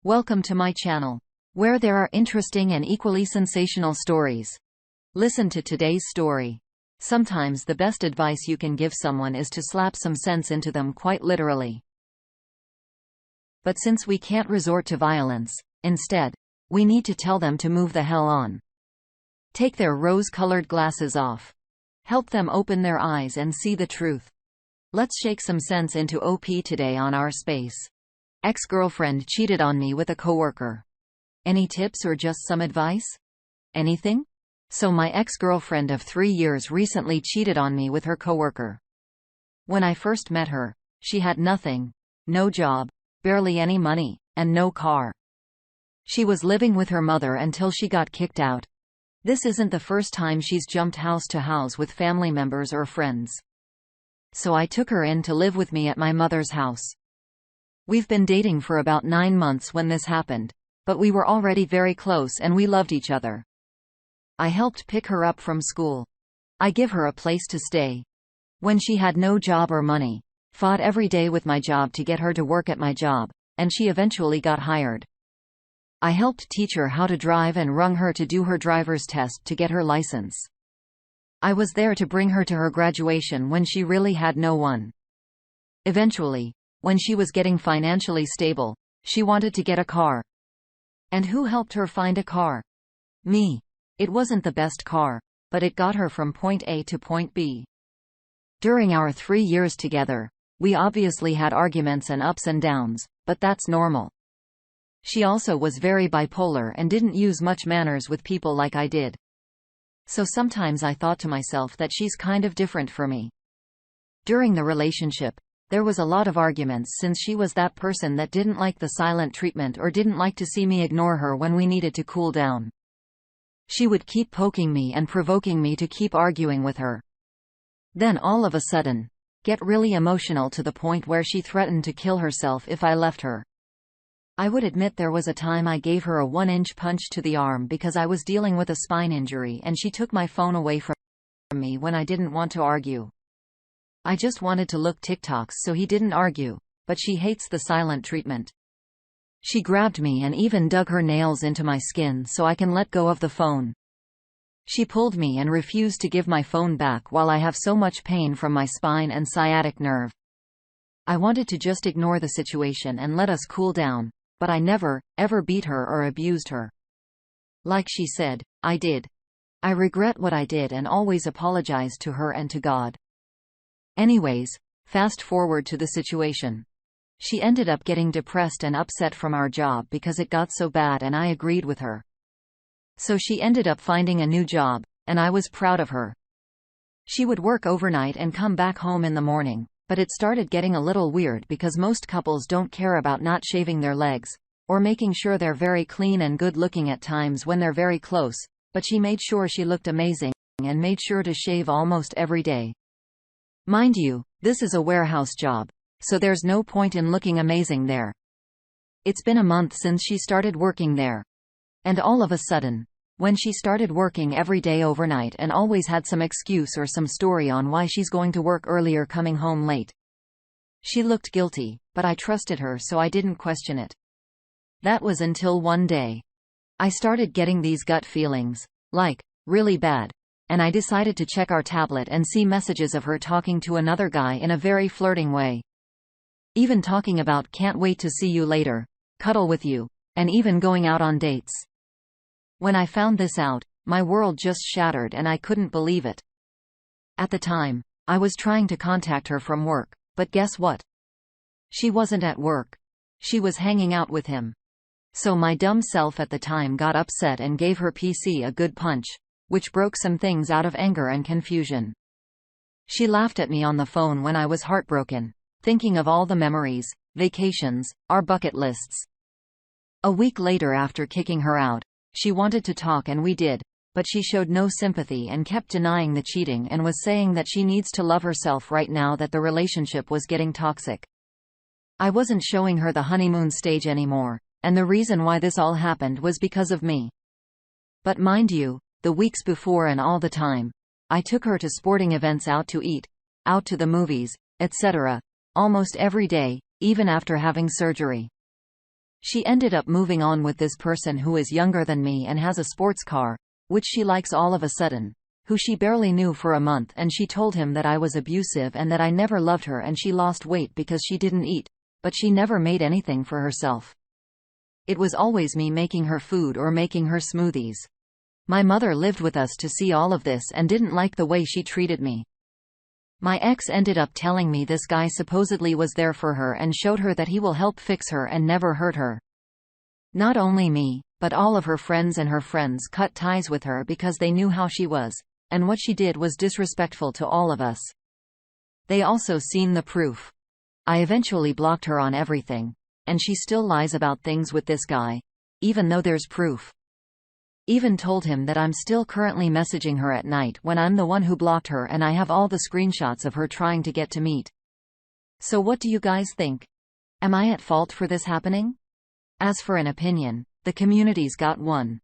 Welcome to my channel, where there are interesting and equally sensational stories. Listen to today's story. Sometimes the best advice you can give someone is to slap some sense into them, quite literally. But since we can't resort to violence, instead, we need to tell them to move the hell on. Take their rose-colored glasses off. Help them open their eyes and see the truth. Let's shake some sense into OP today on our space. Ex-girlfriend cheated on me with a coworker. Any tips or just some advice? Anything? So my ex-girlfriend of 3 years recently cheated on me with her coworker. When I first met her, she had nothing. No job, barely any money, and no car. She was living with her mother until she got kicked out. This isn't the first time she's jumped house to house with family members or friends. So I took her in to live with me at my mother's house. We've been dating for about 9 months when this happened, but we were already very close and we loved each other. I helped pick her up from school. I give her a place to stay. When she had no job or money, fought every day with my job to get her to work at my job, and she eventually got hired. I helped teach her how to drive and rung her to do her driver's test to get her license. I was there to bring her to her graduation when she really had no one. Eventually, when she was getting financially stable, she wanted to get a car. And who helped her find a car? Me. It wasn't the best car, but it got her from point A to point B. During our 3 years together, we obviously had arguments and ups and downs, but that's normal. She also was very bipolar and didn't use much manners with people like I did. So sometimes I thought to myself that she's kind of different for me. During the relationship, there was a lot of arguments since she was that person that didn't like the silent treatment or didn't like to see me ignore her when we needed to cool down. She would keep poking me and provoking me to keep arguing with her. Then all of a sudden, get really emotional to the point where she threatened to kill herself if I left her. I would admit there was a time I gave her a 1-inch punch to the arm because I was dealing with a spine injury and she took my phone away from me when I didn't want to argue. I just wanted to look TikToks so he didn't argue, but she hates the silent treatment. She grabbed me and even dug her nails into my skin so I can let go of the phone. She pulled me and refused to give my phone back while I have so much pain from my spine and sciatic nerve. I wanted to just ignore the situation and let us cool down, but I never, ever beat her or abused her. Like she said, I did. I regret what I did and always apologize to her and to God. Anyways, fast forward to the situation. She ended up getting depressed and upset from our job because it got so bad and I agreed with her. So she ended up finding a new job, and I was proud of her. She would work overnight and come back home in the morning, but it started getting a little weird because most couples don't care about not shaving their legs, or making sure they're very clean and good looking at times when they're very close, but she made sure she looked amazing, and made sure to shave almost every day. Mind you, this is a warehouse job, so there's no point in looking amazing there. It's been a month since she started working there. And all of a sudden, when she started working every day overnight and always had some excuse or some story on why she's going to work earlier coming home late. She looked guilty, but I trusted her so I didn't question it. That was until one day. I started getting these gut feelings, like, really bad. And I decided to check our tablet and see messages of her talking to another guy in a very flirting way. Even talking about can't wait to see you later, cuddle with you, and even going out on dates. When I found this out, my world just shattered and I couldn't believe it. At the time, I was trying to contact her from work, but guess what? She wasn't at work. She was hanging out with him. So my dumb self at the time got upset and gave her PC a good punch, which broke some things out of anger and confusion. She laughed at me on the phone when I was heartbroken, thinking of all the memories, vacations, our bucket lists. A week later after kicking her out, she wanted to talk and we did, but she showed no sympathy and kept denying the cheating and was saying that she needs to love herself right now that the relationship was getting toxic. I wasn't showing her the honeymoon stage anymore, and the reason why this all happened was because of me. But mind you, the weeks before and all the time, I took her to sporting events, out to eat, out to the movies, etc., almost every day, even after having surgery. She ended up moving on with this person who is younger than me and has a sports car, which she likes all of a sudden, who she barely knew for a month, and she told him that I was abusive and that I never loved her, and she lost weight because she didn't eat, but she never made anything for herself. It was always me making her food or making her smoothies. My mother lived with us to see all of this and didn't like the way she treated me. My ex ended up telling me this guy supposedly was there for her and showed her that he will help fix her and never hurt her. Not only me, but all of her friends and her friends cut ties with her because they knew how she was, and what she did was disrespectful to all of us. They also seen the proof. I eventually blocked her on everything, and she still lies about things with this guy, even though there's proof. Even told him that I'm still currently messaging her at night when I'm the one who blocked her, and I have all the screenshots of her trying to get to meet. So what do you guys think? Am I at fault for this happening? As for an opinion, the community's got one.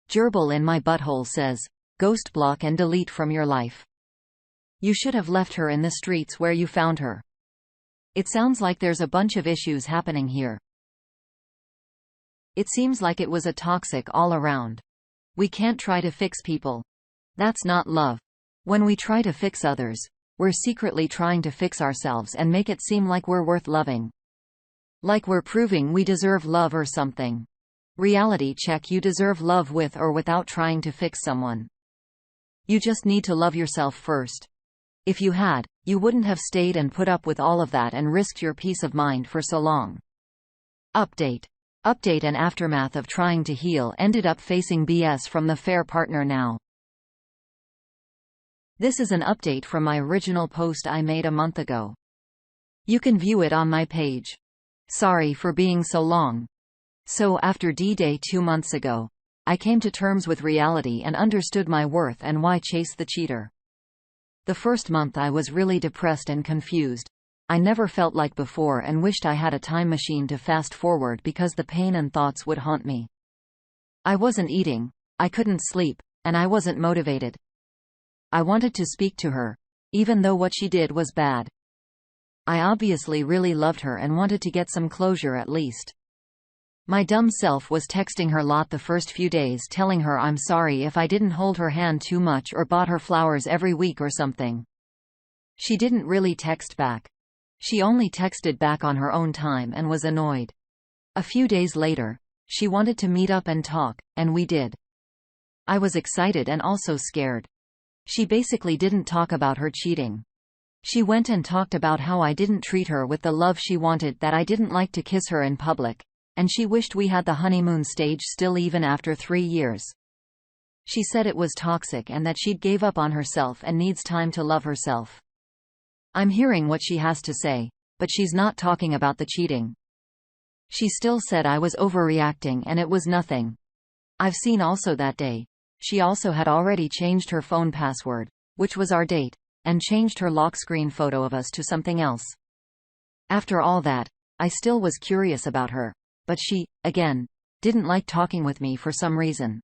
Gerbil in my butthole says, ghost block and delete from your life. You should have left her in the streets where you found her. It sounds like there's a bunch of issues happening here. It seems like it was a toxic all around. We can't try to fix people. That's not love. When we try to fix others, we're secretly trying to fix ourselves and make it seem like we're worth loving. Like we're proving we deserve love or something. Reality check: you deserve love with or without trying to fix someone. You just need to love yourself first. If you had, you wouldn't have stayed and put up with all of that and risked your peace of mind for so long. Update. Update: and aftermath of trying to heal, ended up facing BS from the fair partner now. This is an update from my original post I made a month ago. You can view it on my page. Sorry for being so long. So after D-Day 2 months ago, I came to terms with reality and understood my worth and why chase the cheater. The first month I was really depressed and confused. I never felt like before and wished I had a time machine to fast forward because the pain and thoughts would haunt me. I wasn't eating, I couldn't sleep, and I wasn't motivated. I wanted to speak to her, even though what she did was bad. I obviously really loved her and wanted to get some closure at least. My dumb self was texting her lot the first few days, telling her I'm sorry if I didn't hold her hand too much or bought her flowers every week or something. She didn't really text back. She only texted back on her own time and was annoyed. A few days later, she wanted to meet up and talk, and we did. I was excited and also scared. She basically didn't talk about her cheating. She went and talked about how I didn't treat her with the love she wanted, that I didn't like to kiss her in public, and she wished we had the honeymoon stage still even after 3 years. She said it was toxic and that she'd gave up on herself and needs time to love herself. I'm hearing what she has to say, but she's not talking about the cheating. She still said I was overreacting and it was nothing. I've seen also that day, she also had already changed her phone password, which was our date, and changed her lock screen photo of us to something else. After all that, I still was curious about her, but she, again, didn't like talking with me for some reason.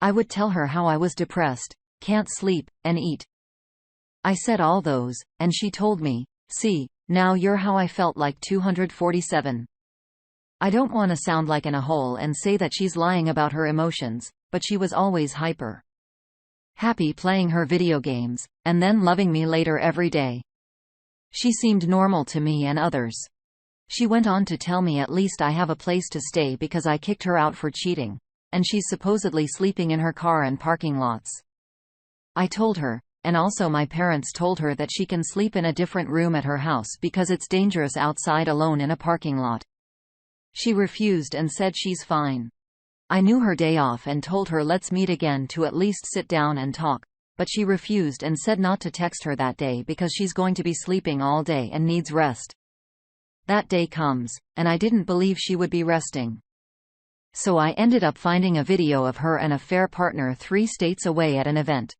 I would tell her how I was depressed, can't sleep, and eat. I said all those, and she told me, see, now you're how I felt like 247. I don't want to sound like an a-hole and say that she's lying about her emotions, but she was always hyper. Happy playing her video games, and then loving me later every day. She seemed normal to me and others. She went on to tell me at least I have a place to stay because I kicked her out for cheating, and she's supposedly sleeping in her car and parking lots. I told her, and also my parents told her, that she can sleep in a different room at her house because it's dangerous outside alone in a parking lot. She refused and said she's fine. I knew her day off and told her let's meet again to at least sit down and talk, but she refused and said not to text her that day because she's going to be sleeping all day and needs rest. That day comes, and I didn't believe she would be resting. So I ended up finding a video of her and a fair partner 3 states away at an event.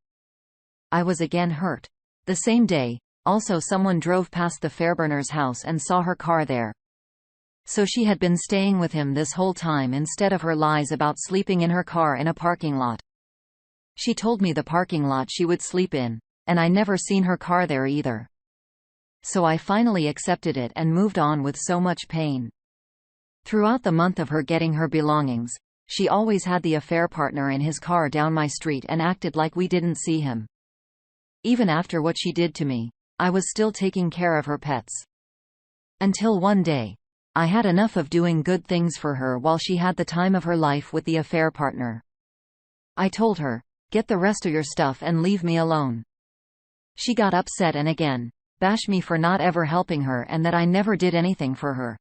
I was again hurt. The same day, also someone drove past the Fairburners' house and saw her car there. So she had been staying with him this whole time instead of her lies about sleeping in her car in a parking lot. She told me the parking lot she would sleep in, and I never seen her car there either. So I finally accepted it and moved on with so much pain. Throughout the month of her getting her belongings, she always had the affair partner in his car down my street and acted like we didn't see him. Even after what she did to me, I was still taking care of her pets. Until one day, I had enough of doing good things for her while she had the time of her life with the affair partner. I told her, "Get the rest of your stuff and leave me alone." She got upset and again bashed me for not ever helping her and that I never did anything for her,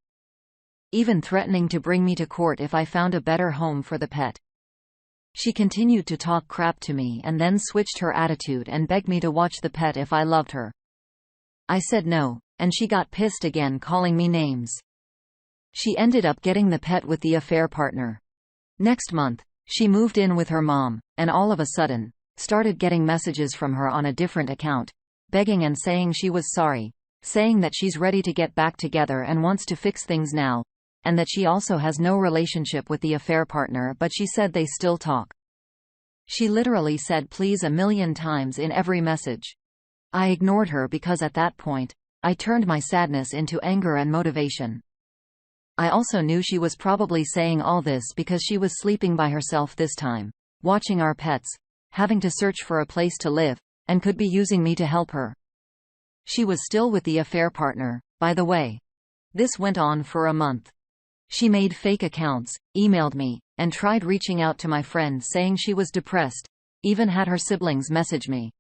even threatening to bring me to court if I found a better home for the pet. She continued to talk crap to me and then switched her attitude and begged me to watch the pet if I loved her. I said no, and she got pissed again, calling me names. She ended up getting the pet with the affair partner. Next month, she moved in with her mom, and all of a sudden, started getting messages from her on a different account, begging and saying she was sorry, saying that she's ready to get back together and wants to fix things now, and that she also has no relationship with the affair partner, but she said they still talk. She literally said please a million times in every message. I ignored her because at that point, I turned my sadness into anger and motivation. I also knew she was probably saying all this because she was sleeping by herself this time, watching our pets, having to search for a place to live, and could be using me to help her. She was still with the affair partner, by the way. This went on for a month. She made fake accounts, emailed me, and tried reaching out to my friends saying she was depressed, even had her siblings message me,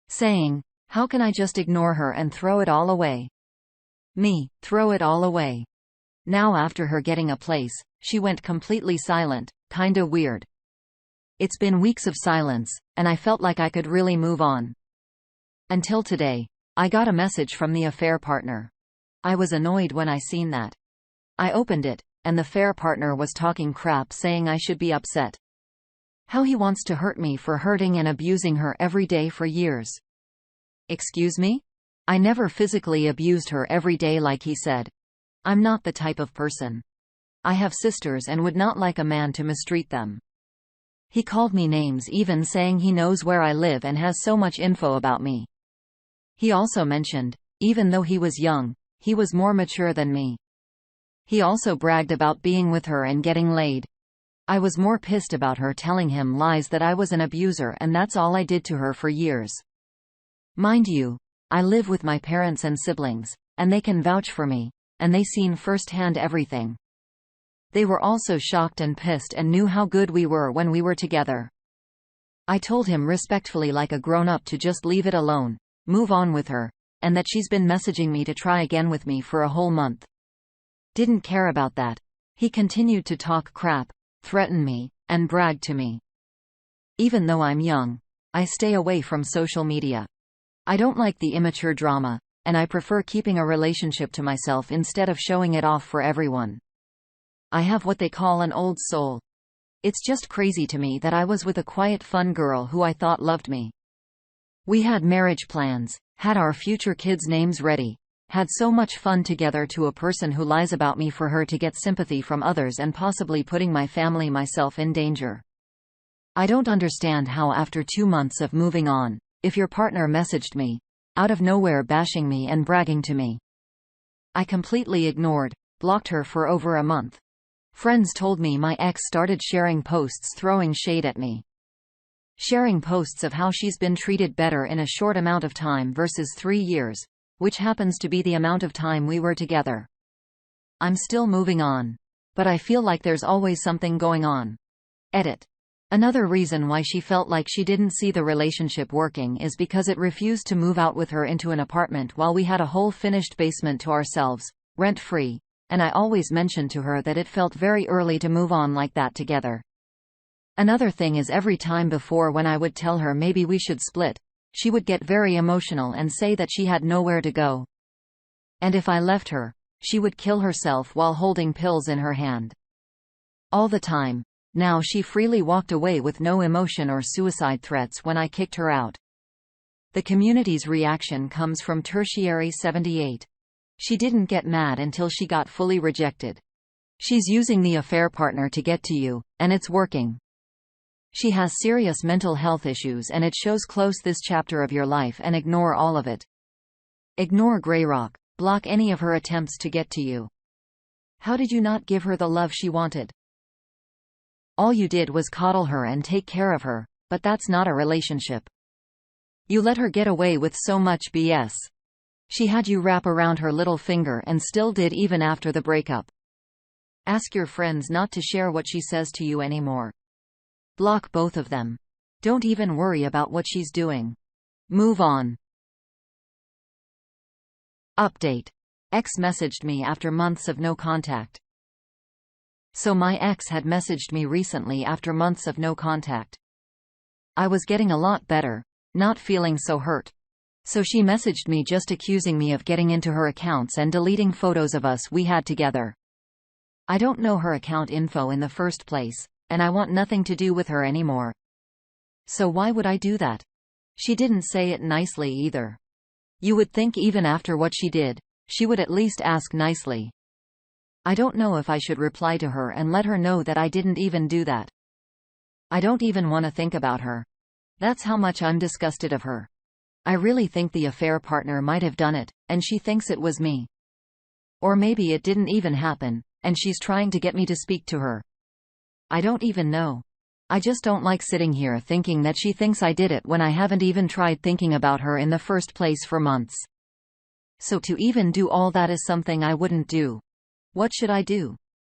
saying, "How can I just ignore her and throw it all away?" Me, throw it all away. Now after her getting a place, she went completely silent, kinda weird. It's been weeks of silence, and I felt like I could really move on. Until today, I got a message from the affair partner. I was annoyed when I seen that. I opened it, and the affair partner was talking crap saying I should be upset. How he wants to hurt me for hurting and abusing her every day for years. Excuse me? I never physically abused her every day like he said. I'm not the type of person. I have sisters and would not like a man to mistreat them. He called me names, even saying he knows where I live and has so much info about me. He also mentioned, even though he was young, he was more mature than me. He also bragged about being with her and getting laid. I was more pissed about her telling him lies that I was an abuser, and that's all I did to her for years. Mind you, I live with my parents and siblings, and they can vouch for me, and they seen firsthand everything. They were also shocked and pissed and knew how good we were when we were together. I told him respectfully like a grown-up to just leave it alone, move on with her, and that she's been messaging me to try again with me for a whole month. Didn't care about that. He continued to talk crap, threaten me, and brag to me. Even though I'm young, I stay away from social media. I don't like the immature drama, and I prefer keeping a relationship to myself instead of showing it off for everyone. I have what they call an old soul. It's just crazy to me that I was with a quiet, fun girl who I thought loved me. We had marriage plans, had our future kids' names ready, had so much fun together, to a person who lies about me for her to get sympathy from others and possibly putting my family, myself in danger. I don't understand how after 2 months of moving on, if your partner messaged me, out of nowhere bashing me and bragging to me. I completely ignored, blocked her for over a month. Friends told me my ex started sharing posts throwing shade at me. Sharing posts of how she's been treated better in a short amount of time versus 3 years, which happens to be the amount of time we were together. I'm still moving on, but I feel like there's always something going on. Edit. Another reason why she felt like she didn't see the relationship working is because it refused to move out with her into an apartment while we had a whole finished basement to ourselves, rent-free, and I always mentioned to her that it felt very early to move on like that together. Another thing is, every time before when I would tell her maybe we should split, she would get very emotional and say that she had nowhere to go. And if I left her, she would kill herself while holding pills in her hand. All the time. Now she freely walked away with no emotion or suicide threats when I kicked her out. The community's reaction comes from Tertiary 78. She didn't get mad until she got fully rejected. She's using the affair partner to get to you, and it's working. She has serious mental health issues, and it shows. Close this chapter of your life and ignore all of it. Ignore Greyrock. Block any of her attempts to get to you. How did you not give her the love she wanted? All you did was coddle her and take care of her, but that's not a relationship. You let her get away with so much BS. She had you wrap around her little finger and still did even after the breakup. Ask your friends not to share what she says to you anymore. Block both of them. Don't even worry about what she's doing. Move on. Update. Ex messaged me after months of no contact. So my ex had messaged me recently after months of no contact. I was getting a lot better, not feeling so hurt. So she messaged me just accusing me of getting into her accounts and deleting photos of us we had together. I don't know her account info in the first place, and I want nothing to do with her anymore. So why would I do that? She didn't say it nicely either. You would think even after what she did, she would at least ask nicely. I don't know if I should reply to her and let her know that I didn't even do that. I don't even want to think about her. That's how much I'm disgusted of her. I really think the affair partner might have done it, and she thinks it was me. Or maybe it didn't even happen, and she's trying to get me to speak to her. I don't even know. I just don't like sitting here thinking that she thinks I did it when I haven't even tried thinking about her in the first place for months. So to even do all that is something I wouldn't do. What should I do?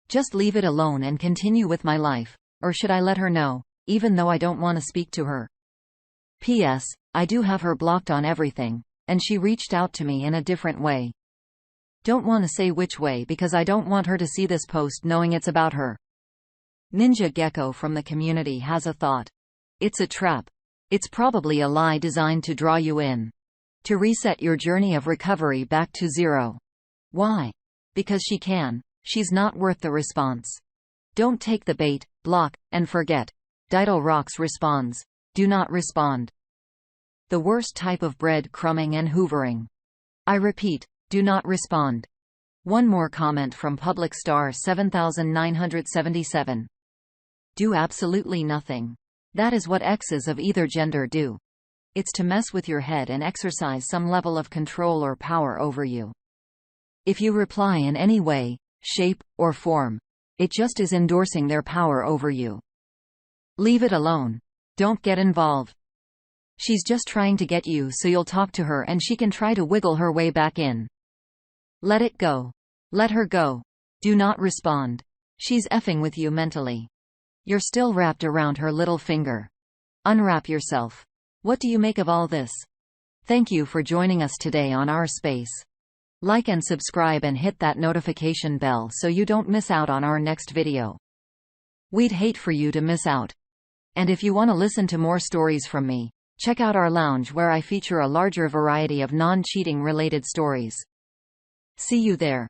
Just leave it alone and continue with my life, or should I let her know, even though I don't want to speak to her? P.S. I do have her blocked on everything, and she reached out to me in a different way. Don't want to say which way because I don't want her to see this post knowing it's about her. Ninja Gecko from the community has a thought. It's a trap. It's probably a lie designed to draw you in. To reset your journey of recovery back to zero. Why? Because she can. She's not worth the response. Don't take the bait, block, and forget. Dido Rocks responds. Do not respond. The worst type of bread crumbing and hoovering. I repeat, do not respond. One more comment from Public Star 7977. Do absolutely nothing. That is what exes of either gender do. It's to mess with your head and exercise some level of control or power over you. If you reply in any way, shape, or form, it just is endorsing their power over you. Leave it alone. Don't get involved. She's just trying to get you so you'll talk to her and she can try to wiggle her way back in. Let it go. Let her go. Do not respond. She's effing with you mentally. You're still wrapped around her little finger. Unwrap yourself. What do you make of all this? Thank you for joining us today on our space. Like and subscribe and hit that notification bell so you don't miss out on our next video. We'd hate for you to miss out. And if you want to listen to more stories from me, check out our lounge where I feature a larger variety of non-cheating related stories. See you there.